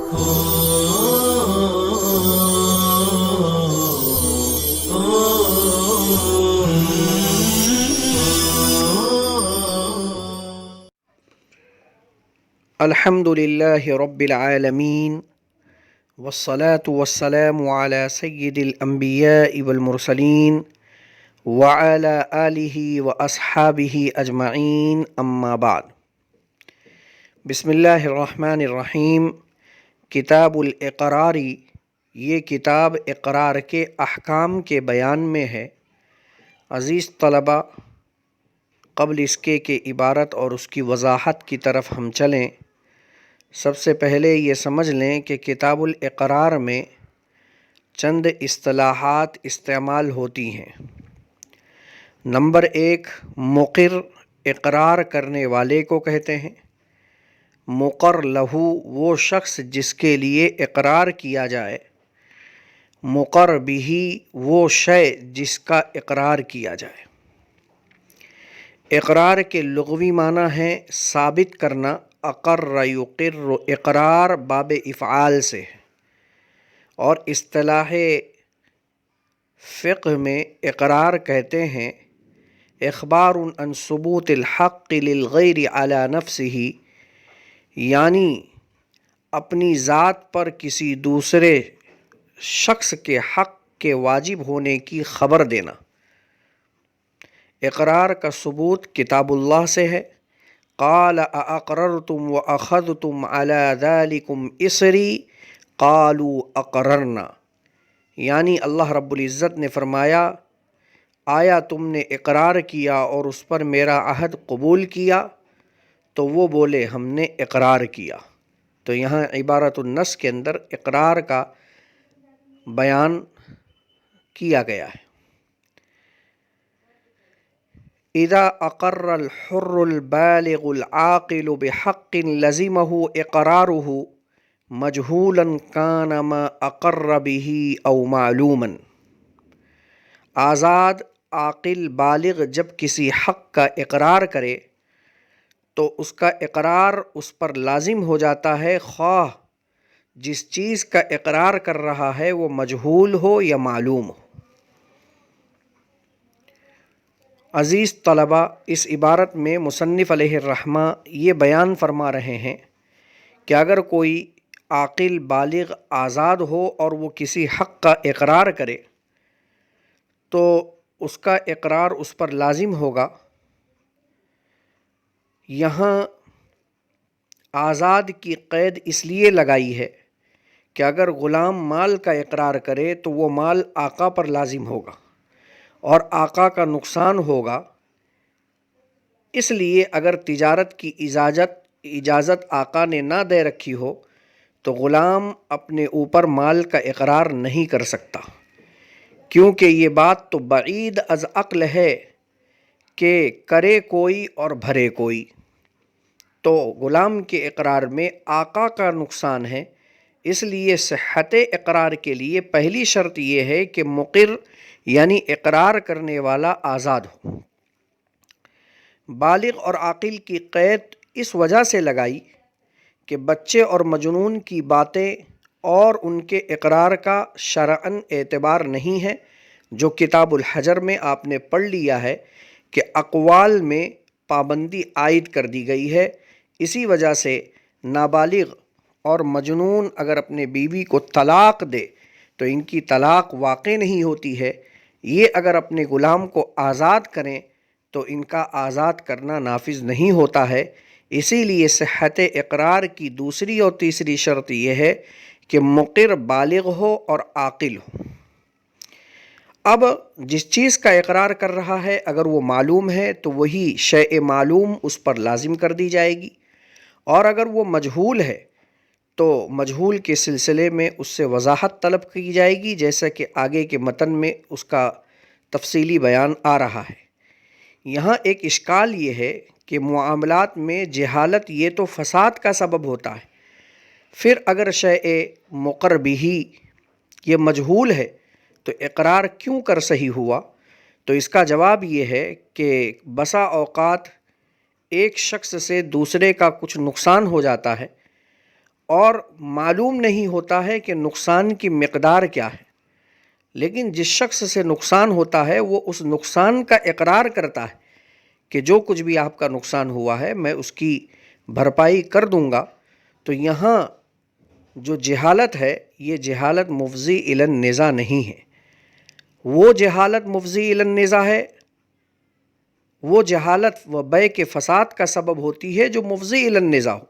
الحمد للہ رب العالمین والصلاة والسلام علی سید الانبیاء والمرسلین وعلی آلہ واصحابہ اجمعین اما بعد۔ بسم اللہ الرحمن الرحیم۔ کتاب الاقراری، یہ کتاب اقرار کے احکام کے بیان میں ہے۔ عزیز طلبہ، قبل اس کے کہ عبارت اور اس کی وضاحت کی طرف ہم چلیں، سب سے پہلے یہ سمجھ لیں کہ کتاب الاقرار میں چند اصطلاحات استعمال ہوتی ہیں۔ نمبر 1، مقر، اقرار کرنے والے کو کہتے ہیں۔ مقر لہو، وہ شخص جس کے لیے اقرار کیا جائے۔ مقر بہ، وہ شے جس کا اقرار کیا جائے۔ اقرار کے لغوی معنی ہیں ثابت کرنا، اقر یقر، اقرار باب افعال سے ہے، اور اصطلاح فقہ میں اقرار کہتے ہیں اخبار عن ثبوت الحق للغیر علی نفسہ، یعنی اپنی ذات پر کسی دوسرے شخص کے حق کے واجب ہونے کی خبر دینا۔ اقرار کا ثبوت کتاب اللہ سے ہے۔ قال ااقررتم واخذتم علی ذلکم اصری قالوا اقررنا، یعنی اللہ رب العزت نے فرمایا، آیا تم نے اقرار کیا اور اس پر میرا عہد قبول کیا؟ تو وہ بولے ہم نے اقرار کیا۔ تو یہاں عبارت النص کے اندر اقرار کا بیان کیا گیا ہے۔ اذا اقر الحر البالغ العاقل بحق لزمه اقراره مجهولا كان ما اقر به او معلوما۔ آزاد عاقل بالغ جب کسی حق کا اقرار کرے تو اس کا اقرار اس پر لازم ہو جاتا ہے، خواہ جس چیز کا اقرار کر رہا ہے وہ مجہول ہو یا معلوم ہو۔ عزیز طلبہ، اس عبارت میں مصنف علیہ الرحمہ یہ بیان فرما رہے ہیں کہ اگر کوئی عاقل بالغ آزاد ہو اور وہ کسی حق کا اقرار کرے تو اس کا اقرار اس پر لازم ہوگا۔ یہاں آزاد کی قید اس لیے لگائی ہے کہ اگر غلام مال کا اقرار کرے تو وہ مال آقا پر لازم ہوگا اور آقا کا نقصان ہوگا۔ اس لیے اگر تجارت کی اجازت آقا نے نہ دے رکھی ہو تو غلام اپنے اوپر مال کا اقرار نہیں کر سکتا، کیونکہ یہ بات تو بعید از عقل ہے کہ کرے کوئی اور بھرے کوئی۔ تو غلام کے اقرار میں آقا کا نقصان ہے، اس لیے صحت اقرار کے لیے پہلی شرط یہ ہے کہ مقر یعنی اقرار کرنے والا آزاد ہو۔ بالغ اور عاقل کی قید اس وجہ سے لگائی کہ بچے اور مجنون کی باتیں اور ان کے اقرار کا شرعاً اعتبار نہیں ہے، جو کتاب الحجر میں آپ نے پڑھ لیا ہے کہ اقوال میں پابندی عائد کر دی گئی ہے۔ اسی وجہ سے نابالغ اور مجنون اگر اپنے بیوی کو طلاق دے تو ان کی طلاق واقع نہیں ہوتی ہے۔ یہ اگر اپنے غلام کو آزاد کریں تو ان کا آزاد کرنا نافذ نہیں ہوتا ہے۔ اسی لیے صحت اقرار کی دوسری اور تیسری شرط یہ ہے کہ مقر بالغ ہو اور عاقل ہو۔ اب جس چیز کا اقرار کر رہا ہے اگر وہ معلوم ہے تو وہی شیء معلوم اس پر لازم کر دی جائے گی، اور اگر وہ مجہول ہے تو مجہول کے سلسلے میں اس سے وضاحت طلب کی جائے گی، جیسا کہ آگے کے متن میں اس کا تفصیلی بیان آ رہا ہے۔ یہاں ایک اشکال یہ ہے کہ معاملات میں جہالت یہ تو فساد کا سبب ہوتا ہے، پھر اگر شیء مقر بہ یہ مجہول ہے تو اقرار کیوں کر صحیح ہوا؟ تو اس کا جواب یہ ہے کہ بسا اوقات ایک شخص سے دوسرے کا کچھ نقصان ہو جاتا ہے اور معلوم نہیں ہوتا ہے کہ نقصان کی مقدار کیا ہے، لیکن جس شخص سے نقصان ہوتا ہے وہ اس نقصان کا اقرار کرتا ہے کہ جو کچھ بھی آپ کا نقصان ہوا ہے میں اس کی بھرپائی کر دوں گا، تو یہاں جو جہالت ہے یہ جہالت مفضی الی النزاع نہیں ہے۔ وہ جہالت مفضی الی النزاع ہے، وہ جہالت و بیع کے فساد کا سبب ہوتی ہے جو مفضی الی النزاع ہو،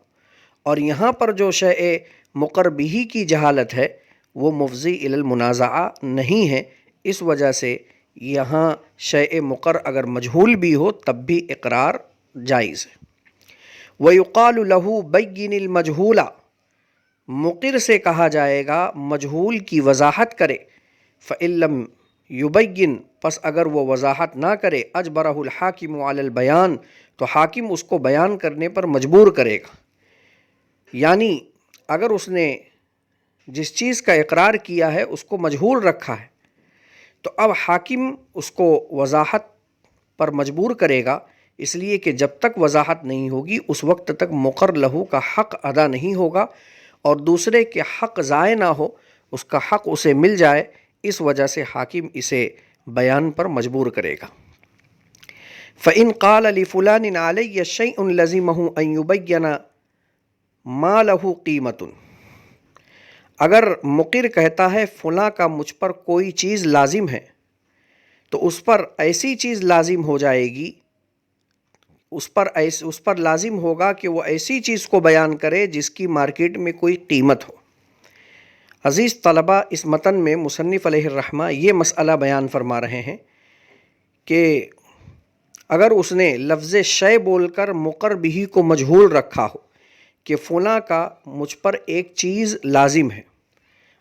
اور یہاں پر جو شیء مقر بہ کی جہالت ہے وہ مفضی الی المنازعہ نہیں ہے۔ اس وجہ سے یہاں شیء مقر اگر مجہول بھی ہو تب بھی اقرار جائز ہے۔ وَيُقَالُ لَهُ بَيِّنِ الْمَجْهُولَ، مقر سے کہا جائے گا مجہول کی وضاحت کرے، فَإِن لَّمْ يُبَيِّن، پس اگر وہ وضاحت نہ کرے، أَجْبَرَهُ الْحَاكِمُ عَلَى الْبَيَانِ، تو حاکم اس کو بیان کرنے پر مجبور کرے گا۔ یعنی اگر اس نے جس چیز کا اقرار کیا ہے اس کو مجہول رکھا ہے تو اب حاکم اس کو وضاحت پر مجبور کرے گا، اس لیے کہ جب تک وضاحت نہیں ہوگی اس وقت تک مقر لہو کا حق ادا نہیں ہوگا، اور دوسرے کے حق ضائع نہ ہو، اس کا حق اسے مل جائے، اس وجہ سے حاکم اسے بیان پر مجبور کرے گا۔ فَإِن قَالَ لِفُلَانٍ عَلَيَّ شَيْءٌ لَزِمَهُ أَن يُبَيِّنَ مَا لَهُ قِیمَةٌ، اگر مقر کہتا ہے فلاں کا مجھ پر کوئی چیز لازم ہے، تو اس پر ایسی چیز لازم ہو جائے گی، اس پر لازم ہوگا کہ وہ ایسی چیز کو بیان کرے جس کی مارکیٹ میں کوئی قیمت ہو۔ عزیز طلبہ، اس متن میں مصنف علیہ الرحمہ یہ مسئلہ بیان فرما رہے ہیں کہ اگر اس نے لفظ شے بول کر مقر بہ کو مجہول رکھا ہو کہ فلاں کا مجھ پر ایک چیز لازم ہے،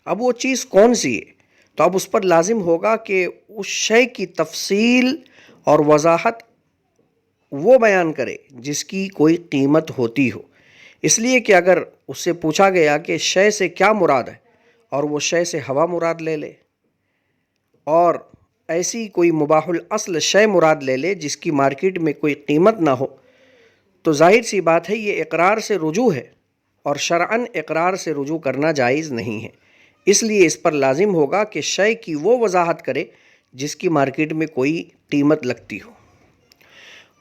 اب وہ چیز کون سی ہے، تو اب اس پر لازم ہوگا کہ اس شے کی تفصیل اور وضاحت وہ بیان کرے جس کی کوئی قیمت ہوتی ہو، اس لیے کہ اگر اس سے پوچھا گیا کہ شے سے کیا مراد ہے اور وہ شے سے ہوا مراد لے لے اور ایسی کوئی مباح الاصل شے مراد لے لے جس کی مارکیٹ میں کوئی قیمت نہ ہو، تو ظاہر سی بات ہے یہ اقرار سے رجوع ہے، اور شرعاً اقرار سے رجوع کرنا جائز نہیں ہے، اس لیے اس پر لازم ہوگا کہ شے کی وہ وضاحت کرے جس کی مارکیٹ میں کوئی قیمت لگتی ہو۔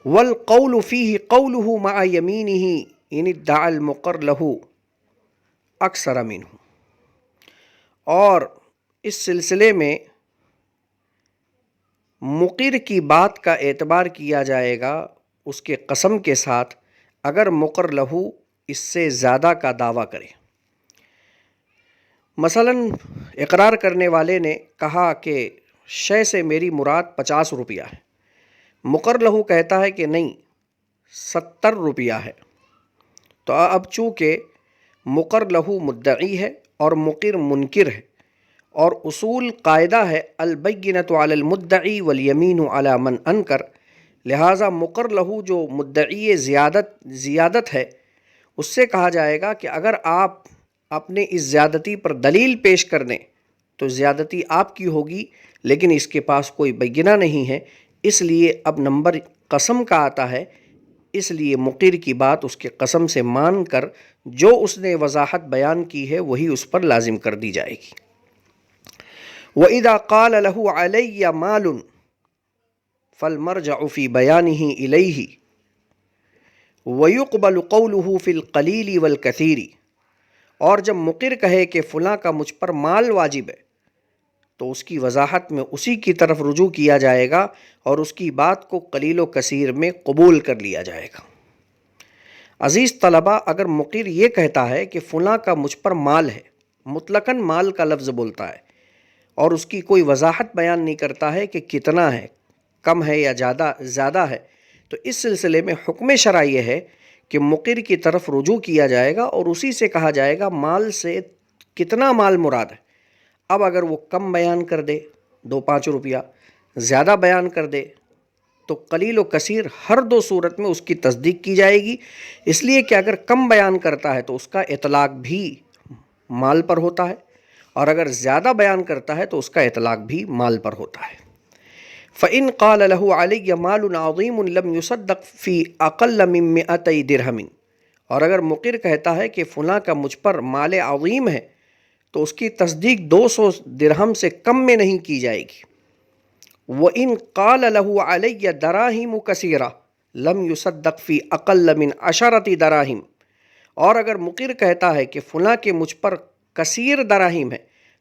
وَالْقَوْلُ فِيهِ قَوْلُهُ مَعَ يَمِينِهِ إِنِ ادَّعَى الْمُقَرُّ لَهُ أَكْثَرَ مِنْهُ، اور اس سلسلے میں مقر کی بات کا اعتبار کیا جائے گا اس کے قسم کے ساتھ اگر مقر لہو اس سے زیادہ کا دعویٰ کرے۔ مثلا اقرار کرنے والے نے کہا کہ شے سے میری مراد 50 روپیہ ہے، مقر لہو کہتا ہے کہ نہیں 70 روپیہ ہے، تو اب چونکہ مقر لہو مدعی ہے اور مقر منکر ہے، اور اصول قاعدہ ہے البینۃ علی المدعی والیمین علی من انکر، لہٰذا مقر لہو جو مدعی زیادت ہے اس سے کہا جائے گا کہ اگر آپ اپنے اس زیادتی پر دلیل پیش کر دیں تو زیادتی آپ کی ہوگی، لیکن اس کے پاس کوئی بینہ نہیں ہے، اس لیے اب نمبر قسم کا آتا ہے، اس لیے مقر کی بات اس کے قسم سے مان کر جو اس نے وضاحت بیان کی ہے وہی اس پر لازم کر دی جائے گی۔ وَإِذَا قَالَ لَهُ عَلَيَّ مَالٌ فَالْمَرْجَعُ فِي بَيَانِهِ إِلَيْهِ وَيُقْبَلُ قَوْلُهُ فِي الْقَلِيلِ وَالْكَثِيرِ، اور جب مقر کہے کہ فلاں کا مجھ پر مال واجب ہے تو اس کی وضاحت میں اسی کی طرف رجوع کیا جائے گا اور اس کی بات کو قلیل و کثیر میں قبول کر لیا جائے گا۔ عزیز طلبہ، اگر مقر یہ کہتا ہے کہ فلاں کا مجھ پر مال ہے، مطلقاً مال کا لفظ بولتا ہے اور اس کی کوئی وضاحت بیان نہیں کرتا ہے کہ کتنا ہے، کم ہے یا زیادہ ہے، تو اس سلسلے میں حکم شرع یہ ہے کہ مقر کی طرف رجوع کیا جائے گا اور اسی سے کہا جائے گا مال سے کتنا مال مراد ہے۔ اب اگر وہ کم بیان کر دے 2-5 روپیہ، زیادہ بیان کر دے تو قلیل و کثیر ہر دو صورت میں اس کی تصدیق کی جائے گی، اس لیے کہ اگر کم بیان کرتا ہے تو اس کا اطلاق بھی مال پر ہوتا ہے، اور اگر زیادہ بیان کرتا ہے تو اس کا اطلاق بھی مال پر ہوتا ہے۔ فَإِن قَالَ لَهُ عَلَيَّ مَالٌ عَظِيمٌ لَمْ يُصَدَّقْ فِي أَقَلَّ مِن 200 درہم، اور اگر مقر کہتا ہے کہ فلاں کا مجھ پر مال عظیم ہے تو اس کی تصدیق 200 درہم سے کم میں نہیں کی جائے گی۔ وَإِن قَالَ لَهُ عَلَيَّ دَرَاهِمُ كَثِيرَةٌ لَمْ يُصَدَّقْ فِي أَقَلَّ مِنْ 10 دراہم، اور اگر مقر کہتا ہے کہ فلاں کے مجھ پر کثیر دراہیم ہے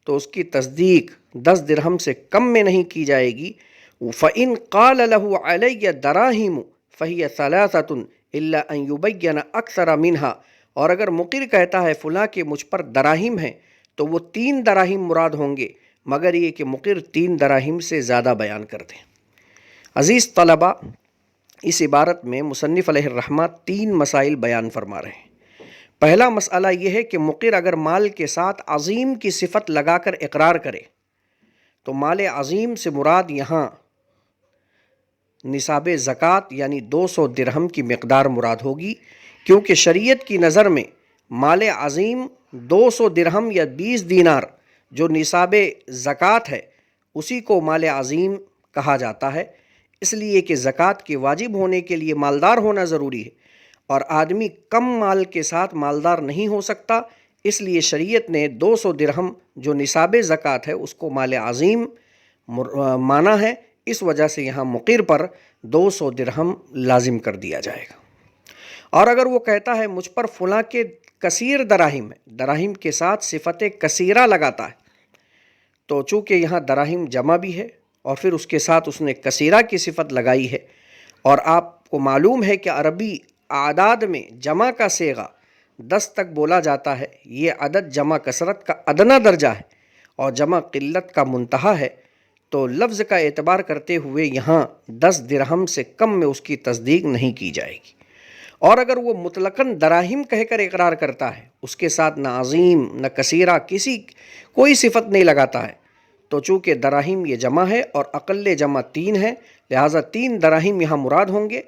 تو اس کی تصدیق 10 درہم سے کم میں نہیں کی جائے گی۔ فَإِن قَالَ لَهُ عَلَيَّ دَرَاهِمُ فَهِيَ 3 إِلَّا أَن يُبَيَّنَ أَكْثَرَ مِنْهَا، اور اگر مقر کہتا ہے فلاں کے مجھ پر دراہیم ہیں تو وہ 3 دراہیم مراد ہوں گے، مگر یہ کہ مقر 3 دراہیم سے زیادہ بیان کر دیں۔ عزیز طلبہ، اس عبارت میں مصنف علیہ الرحمہ 3 مسائل بیان فرما رہے ہیں۔ پہلا مسئلہ یہ ہے کہ مقر اگر مال کے ساتھ عظیم کی صفت لگا کر اقرار کرے تو مال عظیم سے مراد یہاں نصاب زکوٰۃ یعنی 200 درہم کی مقدار مراد ہوگی، کیونکہ شریعت کی نظر میں مال عظیم 200 درہم یا 20 دینار جو نصاب زکوٰۃ ہے اسی کو مال عظیم کہا جاتا ہے، اس لیے کہ زکوٰۃ کے واجب ہونے کے لیے مالدار ہونا ضروری ہے، اور آدمی کم مال کے ساتھ مالدار نہیں ہو سکتا، اس لیے شریعت نے 200 درہم جو نصاب زکوٰۃ ہے اس کو مال عظیم مانا ہے، اس وجہ سے یہاں مقر پر 200 درہم لازم کر دیا جائے گا۔ اور اگر وہ کہتا ہے مجھ پر فلاں کے کثیر دراہیم ہے، دراہیم کے ساتھ صفت کثیرہ لگاتا ہے، تو چونکہ یہاں دراہیم جمع بھی ہے اور پھر اس کے ساتھ اس نے کثیرہ کی صفت لگائی ہے، اور آپ کو معلوم ہے کہ عربی اعداد میں جمع کا صیغہ 10 تک بولا جاتا ہے، یہ عدد جمع کثرت کا ادنا درجہ ہے اور جمع قلت کا منتہا ہے، تو لفظ کا اعتبار کرتے ہوئے یہاں 10 درہم سے کم میں اس کی تصدیق نہیں کی جائے گی۔ اور اگر وہ مطلقاً دراہیم کہہ کر اقرار کرتا ہے، اس کے ساتھ نہ عظیم نہ کثیرہ کوئی صفت نہیں لگاتا ہے، تو چونکہ دراہیم یہ جمع ہے اور اقل جمع 3 ہے، لہٰذا 3 دراہیم یہاں مراد ہوں گے،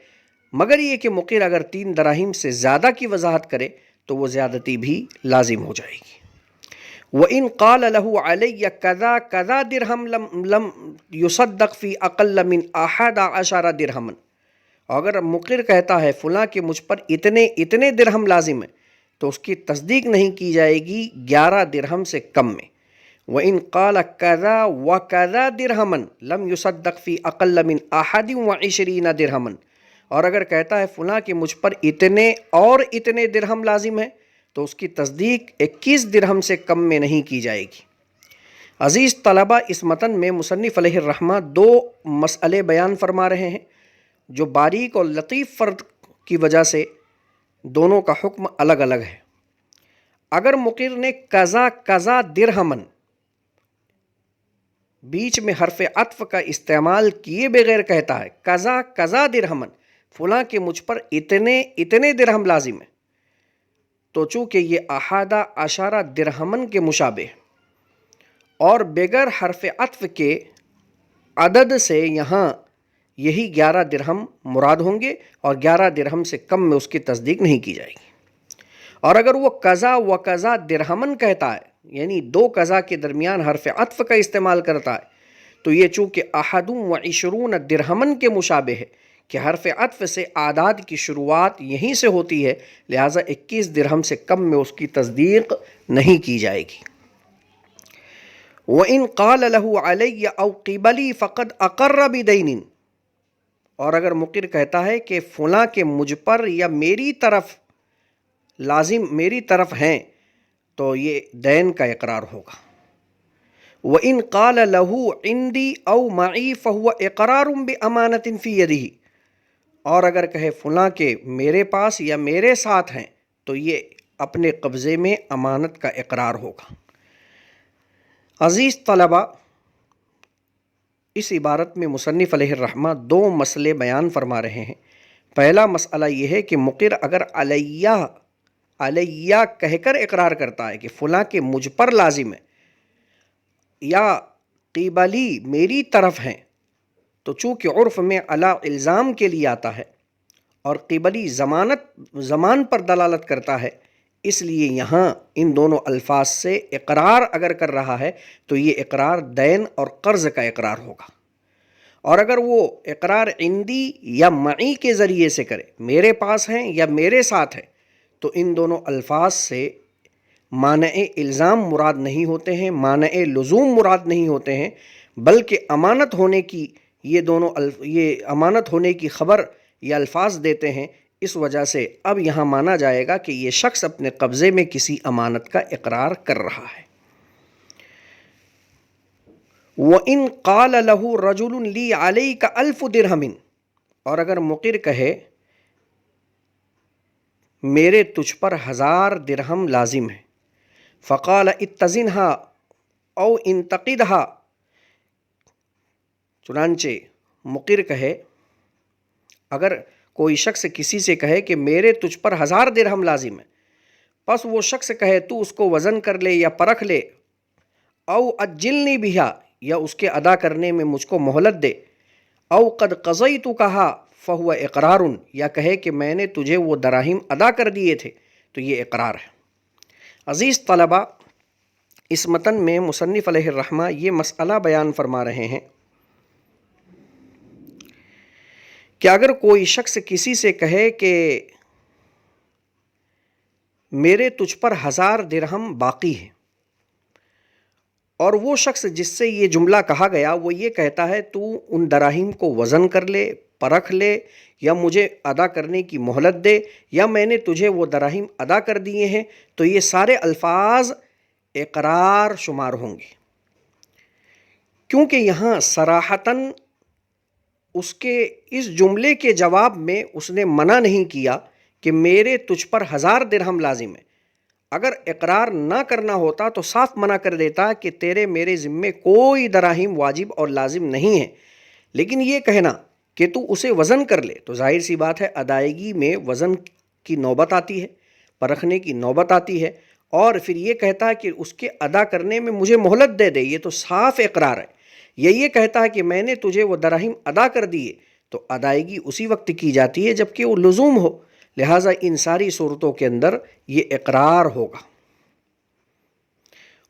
مگر یہ کہ مقر اگر 3 دراہیم سے زیادہ کی وضاحت کرے تو وہ زیادتی بھی لازم ہو جائے گی۔ وَإِن قَالَ لَهُ عَلَيَّ كَذَا كَذَا دِرْهَمْ لَمْ يُصَدَّقْ فِي أَقَلَّ مِنْ 11 دِرْهَمٍ، اگر مقر کہتا ہے فلاں کے مجھ پر اتنے درہم لازم ہیں تو اس کی تصدیق نہیں کی جائے گی 11 درہم سے کم میں۔ وَإِن قَالَ كَذَا وَكَذَا دِرْهَمًا لَمْ يُصَدَّقْ فِي أَقَلَّ مِنْ 21 دِرْهَمًا، اور اگر کہتا ہے فلاں کہ مجھ پر اتنے درہم لازم ہیں تو اس کی تصدیق 21 درہم سے کم میں نہیں کی جائے گی۔ عزیز طلبہ، اس متن میں مصنف علیہ الرحمہ 2 مسئلے بیان فرما رہے ہیں جو باریک اور لطیف فرق کی وجہ سے دونوں کا حکم الگ الگ ہے۔ اگر مقر نے قضا قضا درہمن بیچ میں حرف عطف کا استعمال کیے بغیر کہتا ہے قضا قضا درہمن، فلاں کہ مجھ پر اتنے درہم لازم ہیں، تو چونکہ یہ 11 درہمن کے مشابہ ہے اور بغیر حرف عطف کے عدد سے یہاں یہی 11 درہم مراد ہوں گے اور 11 درہم سے کم میں اس کی تصدیق نہیں کی جائے گی۔ اور اگر وہ قضا و قضا درہمن کہتا ہے یعنی 2 قضا کے درمیان حرف عطف کا استعمال کرتا ہے تو یہ چونکہ 21 درہمن کے مشابہ ہے کہ حرف عطف سے اعداد کی شروعات یہیں سے ہوتی ہے، لہٰذا 21 درہم سے کم میں اس کی تصدیق نہیں کی جائے گی۔ وَإِن قَالَ لَهُ عَلَيَّ أَوْ قِبَلِي فَقَدْ أَقَرَّ بِدَيْنٍ، اور اگر مقر کہتا ہے کہ فلاں کے مجھ پر یا میری طرف لازم میری طرف ہیں تو یہ دین کا اقرار ہوگا۔ وَإِن قَالَ لَهُ عِنْدِي أَوْ مَعِي فَهُوَ إِقْرَارٌ بِأَمَانَةٍ فِي يَدِهِ، اور اگر کہے فلاں کے میرے پاس یا میرے ساتھ ہیں تو یہ اپنے قبضے میں امانت کا اقرار ہوگا۔ عزیز طلبہ، اس عبارت میں مصنف علیہ الرحمہ 2 مسئلے بیان فرما رہے ہیں۔ پہلا مسئلہ یہ ہے کہ مقر اگر علیہ کہہ کر اقرار کرتا ہے کہ فلاں کے مجھ پر لازم ہے یا قبلی میری طرف ہیں، تو چونکہ عرف میں علی الزام کے لیے آتا ہے اور قبلی زمان پر دلالت کرتا ہے، اس لیے یہاں ان دونوں الفاظ سے اقرار اگر کر رہا ہے تو یہ اقرار دین اور قرض کا اقرار ہوگا۔ اور اگر وہ اقرار عندی یا معی کے ذریعے سے کرے، میرے پاس ہیں یا میرے ساتھ ہیں، تو ان دونوں الفاظ سے مانع الزام مراد نہیں ہوتے ہیں، مانع لزوم مراد نہیں ہوتے ہیں، بلکہ امانت ہونے کی یہ امانت ہونے کی خبر یہ الفاظ دیتے ہیں۔ اس وجہ سے اب یہاں مانا جائے گا کہ یہ شخص اپنے قبضے میں کسی امانت کا اقرار کر رہا ہے۔ وَإِن قَالَ لَهُ رَجُلٌ لِّي عَلَيْكَ أَلْفُ دِرْهَمٍ، اور اگر مقر کہے میرے تجھ پر 1000 درہم لازم ہے، فقال اتزنها او انتقدها، چنانچہ مقر کہے، اگر کوئی شخص کسی سے کہے کہ میرے تجھ پر 1000 درہم لازم ہے، پس وہ شخص کہے تو اس کو وزن کر لے یا پرکھ لے، او اجلنی بہا، یا اس کے ادا کرنے میں مجھ کو مہلت دے، او قد قضیت کہا فہو اقرار، یا کہے کہ میں نے تجھے وہ دراہیم ادا کر دیے تھے، تو یہ اقرار ہے۔ عزیز طلبہ، اس متن میں مصنف علیہ الرحمہ یہ مسئلہ بیان فرما رہے ہیں کہ اگر کوئی شخص کسی سے کہے کہ میرے تجھ پر 1000 درہم باقی ہے، اور وہ شخص جس سے یہ جملہ کہا گیا وہ یہ کہتا ہے تو ان دراہیم کو وزن کر لے، پرکھ لے، یا مجھے ادا کرنے کی مہلت دے، یا میں نے تجھے وہ دراہیم ادا کر دیے ہیں، تو یہ سارے الفاظ اقرار شمار ہوں گے، کیونکہ یہاں صراحتاً اس کے اس جملے کے جواب میں اس نے منع نہیں کیا کہ میرے تجھ پر 1000 درہم لازم ہے۔ اگر اقرار نہ کرنا ہوتا تو صاف منع کر دیتا کہ تیرے میرے ذمے کوئی دراہیم واجب اور لازم نہیں ہے، لیکن یہ کہنا کہ تو اسے وزن کر لے، تو ظاہر سی بات ہے ادائیگی میں وزن کی نوبت آتی ہے، پرکھنے کی نوبت آتی ہے، اور پھر یہ کہتا ہے کہ اس کے ادا کرنے میں مجھے مہلت دے دے، یہ تو صاف اقرار ہے۔ یہ کہتا ہے کہ میں نے تجھے وہ دراہیم ادا کر دیے، تو ادائیگی اسی وقت کی جاتی ہے جبکہ وہ لزوم ہو، لہٰذا ان ساری صورتوں کے اندر یہ اقرار ہوگا۔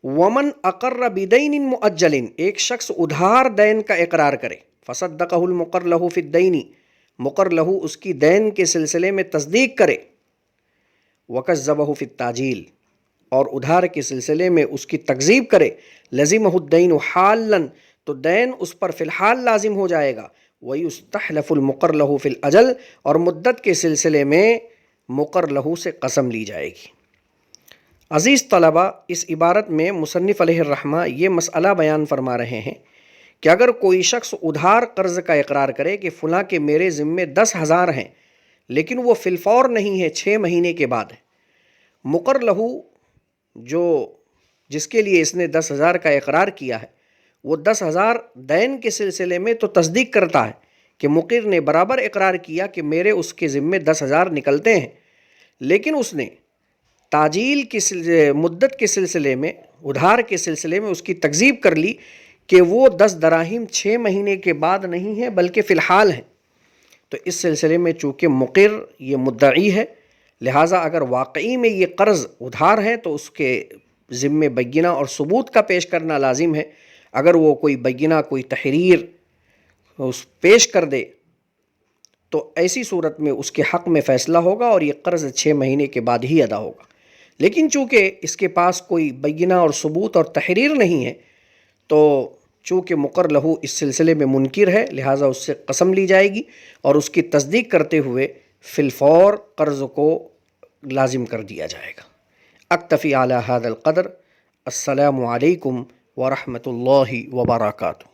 ومن اقر بدین مؤجل، ایک شخص ادھار دین کا اقرار کرے، فصدقہ المقر لہ فی الدین، مقر لہ اس کی دین کے سلسلے میں تصدیق کرے، وکذبہ فی التاجیل، اور ادھار کے سلسلے میں اس کی تکذیب کرے، لزمہ الدین حالا، تو دین اس پر فی الحال لازم ہو جائے گا، ویستحلف المقر لہ فی الاجل، اور مدت کے سلسلے میں مقر لہ سے قسم لی جائے گی۔ عزیز طلبہ، اس عبارت میں مصنف علیہ الرحمہ یہ مسئلہ بیان فرما رہے ہیں کہ اگر کوئی شخص ادھار قرض کا اقرار کرے کہ فلاں کے میرے ذمے 10,000 ہیں، لیکن وہ فی الفور نہیں ہے، 6 مہینے کے بعد ہے، مقر لہ جس کے لیے اس نے 10,000 کا اقرار کیا ہے، وہ 10,000 دین کے سلسلے میں تو تصدیق کرتا ہے کہ مقر نے برابر اقرار کیا کہ میرے اس کے ذمے 10,000 نکلتے ہیں، لیکن اس نے تاجیل کی مدت کے سلسلے میں، ادھار کے سلسلے میں اس کی تکذیب کر لی کہ وہ 10 دراہیم 6 مہینے کے بعد نہیں ہیں بلکہ فی الحال ہیں، تو اس سلسلے میں چونکہ مقر یہ مدعی ہے، لہٰذا اگر واقعی میں یہ قرض ادھار ہے تو اس کے ذمے بینہ اور ثبوت کا پیش کرنا لازم ہے۔ اگر وہ کوئی بینہ، کوئی تحریر پیش کر دے تو ایسی صورت میں اس کے حق میں فیصلہ ہوگا اور یہ قرض 6 مہینے کے بعد ہی ادا ہوگا، لیکن چونکہ اس کے پاس کوئی بینہ اور ثبوت اور تحریر نہیں ہے، تو چونکہ مقر لہ اس سلسلے میں منکر ہے، لہٰذا اس سے قسم لی جائے گی اور اس کی تصدیق کرتے ہوئے فی الفور قرض کو لازم کر دیا جائے گا۔ اکتفی علی ھذا القدر۔ السلام علیکم ورحمۃ اللہ وبرکاتہ۔